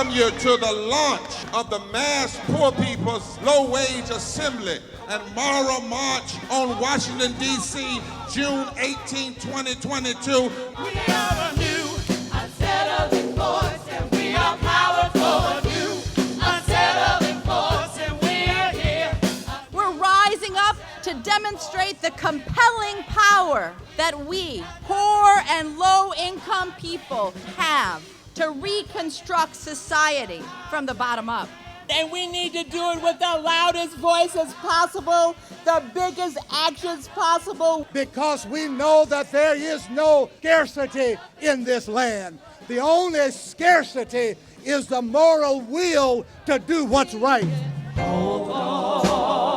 welcome you to the launch of the Mass Poor People's Low Wage Assembly and Moral March on Washington, D.C., June 18, 2022. We are a new, unsettling force, and we are powerful. A new, unsettling force, and we are here. We're rising up to demonstrate the compelling power that we, poor and low-income people, have to reconstruct society from the bottom up. And we need to do it with the loudest voices possible, the biggest actions possible. Because we know that there is no scarcity in this land. The only scarcity is the moral will to do what's right. Hold on,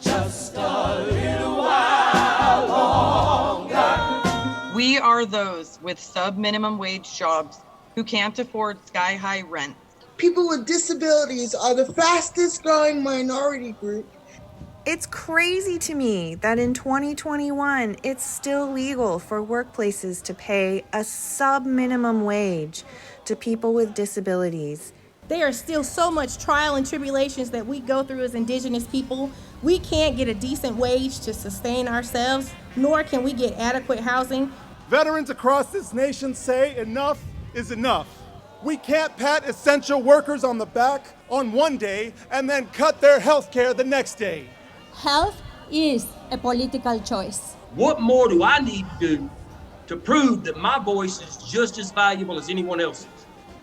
just a little while longer. We are those with sub-minimum wage jobs who can't afford sky-high rent. People with disabilities are the fastest growing minority group. It's crazy to me that in 2021, it's still legal for workplaces to pay a sub-minimum wage to people with disabilities. There are still so much trial and tribulations that we go through as Indigenous people. We can't get a decent wage to sustain ourselves, nor can we get adequate housing. Veterans across this nation say enough is enough. We can't pat essential workers on the back on one day and then cut their health care the next day. Health is a political choice. What more do I need to do to prove that my voice is just as valuable as anyone else's?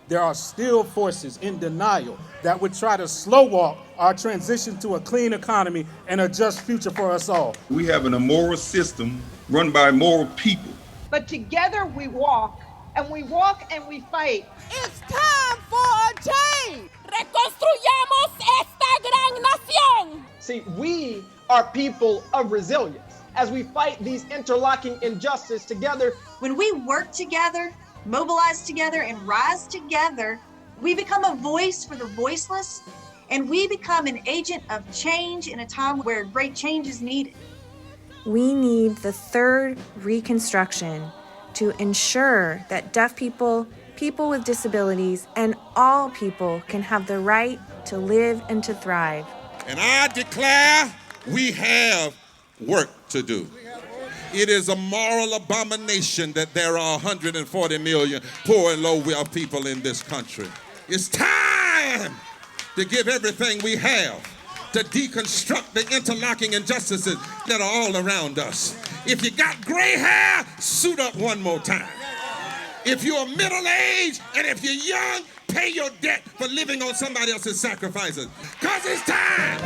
There are still forces in denial that would try to slow walk our transition to a clean economy and a just future for us all. We have an immoral system run by immoral people. But together we walk, and we walk and we fight. It's time for a change! Reconstruyamos esta gran nación! See, we are people of resilience. As we fight these interlocking injustices together, when we work together, mobilize together, and rise together, we become a voice for the voiceless, and we become an agent of change in a time where great change is needed. We need the third Reconstruction to ensure that deaf people, people with disabilities, and all people can have the right to live and to thrive. And I declare we have work to do. It is a moral abomination that there are 140 million poor and low-wealth people in this country. It's time to give everything we have to deconstruct the interlocking injustices that are all around us. If you got gray hair, suit up one more time. If you're middle-aged and if you're young, pay your debt for living on somebody else's sacrifices. 'Cause it's time.